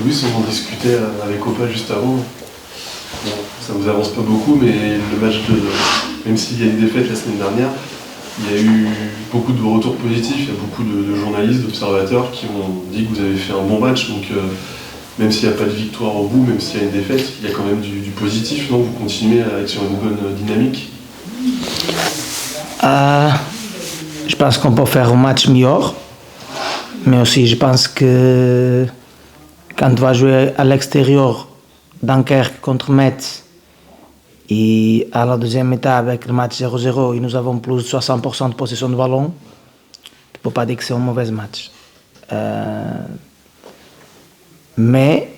Fabrice, on en discutait avec Opa juste avant. Bon, ça vous avance pas beaucoup, mais le match même s'il y a une défaite la semaine dernière, il y a eu beaucoup de retours positifs. Il y a beaucoup de journalistes, d'observateurs qui ont dit que vous avez fait un bon match. Donc même s'il n'y a pas de victoire au bout, même s'il y a une défaite, il y a quand même du positif. Non, vous continuez à être sur une bonne dynamique. Je pense qu'on peut faire un match meilleur, mais aussi je pense que quand tu vas jouer à l'extérieur, Dunkerque contre Metz, et à la deuxième étape avec le match 0-0, et nous avons plus de 60% de possession de ballon, tu ne peux pas dire que c'est un mauvais match. Mais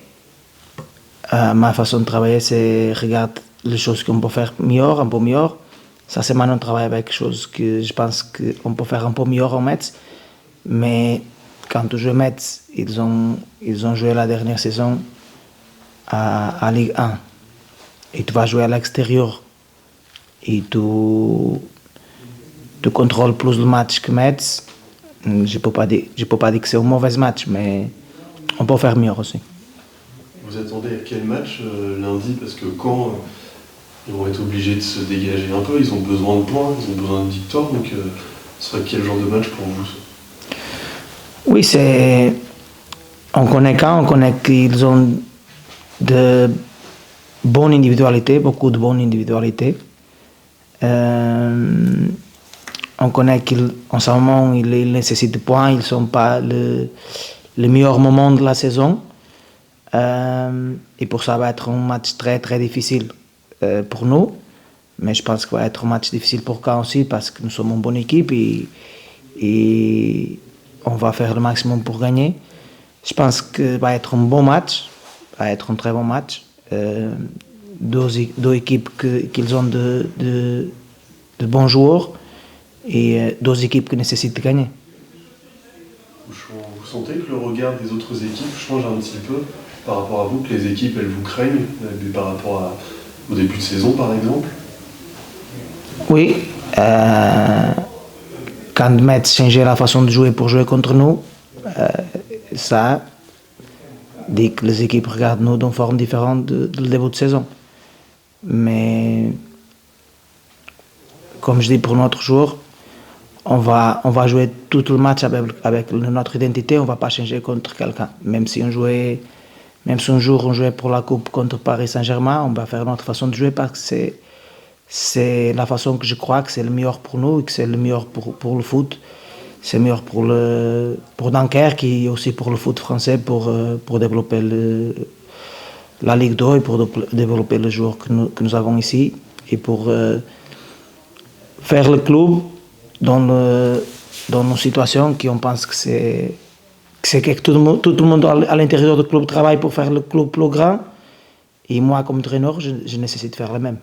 ma façon de travailler, c'est regarder les choses qu'on peut faire mieux, un peu mieux. Ça, c'est maintenant on travaille avec des choses que je pense qu'on peut faire un peu mieux en Metz. Mais quand tu joues Metz, ils ont joué la dernière saison à Ligue 1. Et tu vas jouer à l'extérieur. Et tu contrôles plus le match que Metz. Je peux pas dire que c'est un mauvais match, mais on peut faire mieux aussi. Vous attendez à quel match lundi? Parce que quand ils vont être obligés de se dégager un peu, ils ont besoin de points, ils ont besoin de victoires, donc ce serait quel genre de match pour vous? Oui, on connaît qu'ils ont de bonnes individualités, beaucoup de bonnes individualités. On connaît qu'en ce moment, ils nécessitent de points, ils ne sont pas le meilleur moment de la saison. Et pour ça, ça va être un match très très difficile pour nous. Mais je pense qu'il va être un match difficile pour Caen aussi parce que nous sommes une bonne équipe et on va faire le maximum pour gagner. Je pense que va être un bon match, va être un très bon match. Deux équipes qui ont de bons joueurs et deux équipes qui nécessitent de gagner. Vous sentez que le regard des autres équipes change un petit peu par rapport à vous, que les équipes elles vous craignent par rapport au début de saison par exemple? Oui, quand Metz changeait la façon de jouer pour jouer contre nous, ça dit que les équipes regardent nous d'une forme différente du début de saison. Mais comme je dis pour notre joueur, on va jouer tout le match avec notre identité, on ne va pas changer contre quelqu'un. Même si un jour on jouait pour la Coupe contre Paris Saint-Germain, on va faire notre façon de jouer parce que c'est la façon que je crois que c'est le meilleur pour nous et que c'est le meilleur pour le foot. C'est meilleur pour Dunkerque et aussi pour le foot français pour développer la Ligue 2 et pour développer les joueurs que nous avons ici et pour faire le club dans une situation qu'on pense que c'est que tout le monde à l'intérieur du club travaille pour faire le club plus grand et moi comme entraîneur je nécessite de faire le même.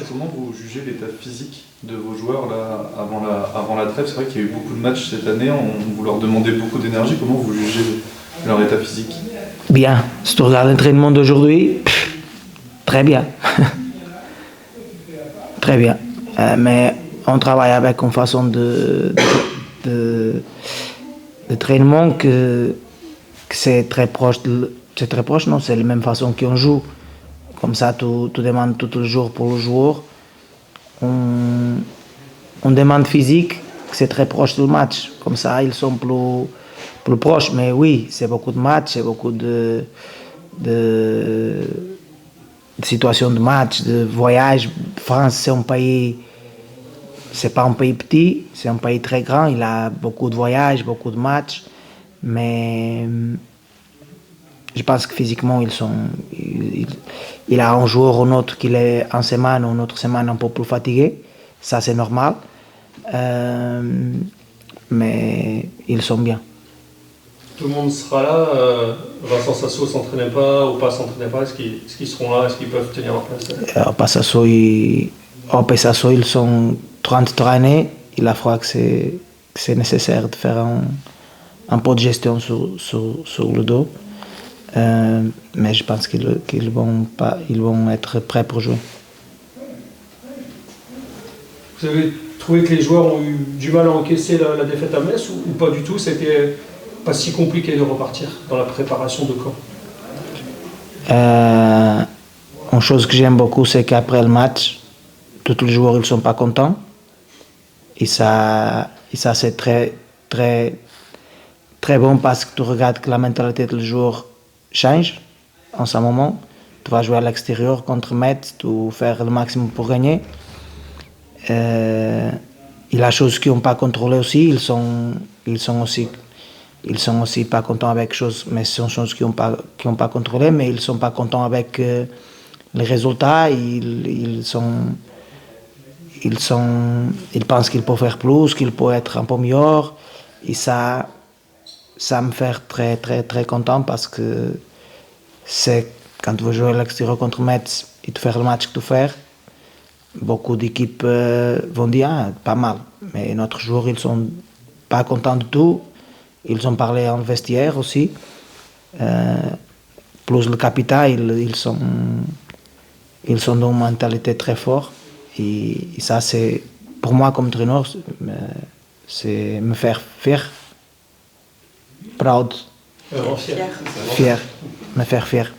Comment vous jugez l'état physique de vos joueurs là, avant la trêve? C'est vrai qu'il y a eu beaucoup de matchs cette année, vous leur demandez beaucoup d'énergie. Comment vous jugez leur état physique? Bien, si tu regardes l'entraînement d'aujourd'hui, très bien. Très bien. Mais on travaille avec une façon de traitement que c'est très proche. C'est très proche, non? C'est la même façon qu'on joue. Comme ça, tu demandes tout le jour pour le joueur. On demande physique, c'est très proche du match. Comme ça, ils sont plus proches. Mais oui, c'est beaucoup de matchs, c'est beaucoup de situations de match, de voyage. France, c'est pas un pays petit, c'est un pays très grand. Il a beaucoup de voyages, beaucoup de matchs. Mais je pense que physiquement, il a un joueur ou un autre qui est en semaine ou une autre semaine un peu plus fatigué. Ça, c'est normal. Mais ils sont bien. Tout le monde sera là. Vincent Sasso ne s'entraînait pas ou pas s'entraînait pas. Est-ce qu'ils seront là? Est-ce qu'ils peuvent tenir en place? Sasso, ils sont 33 années. Il faut que c'est nécessaire de faire un peu de gestion sur le dos. Mais je pense qu'ils vont être prêts pour jouer. Vous avez trouvé que les joueurs ont eu du mal à encaisser la défaite à Metz ou pas du tout? C'était pas si compliqué de repartir dans la préparation de camp? Une chose que j'aime beaucoup, c'est qu'après le match, tous les joueurs ils sont pas contents. Et ça c'est très, très, très bon parce que tu regardes que la mentalité du joueur change en ce moment. Tu vas jouer à l'extérieur contre Metz, tu vas faire le maximum pour gagner. Et la chose qu'ils n'ont pas contrôlé aussi, ils sont aussi pas contents avec choses, mais ce sont choses qu'ils n'ont pas contrôlé, mais ils sont pas contents avec les résultats. Ils pensent qu'ils peuvent faire plus, qu'ils peuvent être un peu meilleurs. Et ça me fait très, très, très content parce que c'est quand tu veux jouer à l'extérieur contre Metz et tu fais le match que tu fais, beaucoup d'équipes vont dire pas mal. Mais notre joueur, ils sont pas contents du tout. Ils ont parlé en vestiaire aussi. Plus le capitaine, ils sont d'une mentalité très forte. Et ça, c'est, pour moi, comme entraîneur, c'est me faire fier. Proud. Fier. Fier. Me faire fier.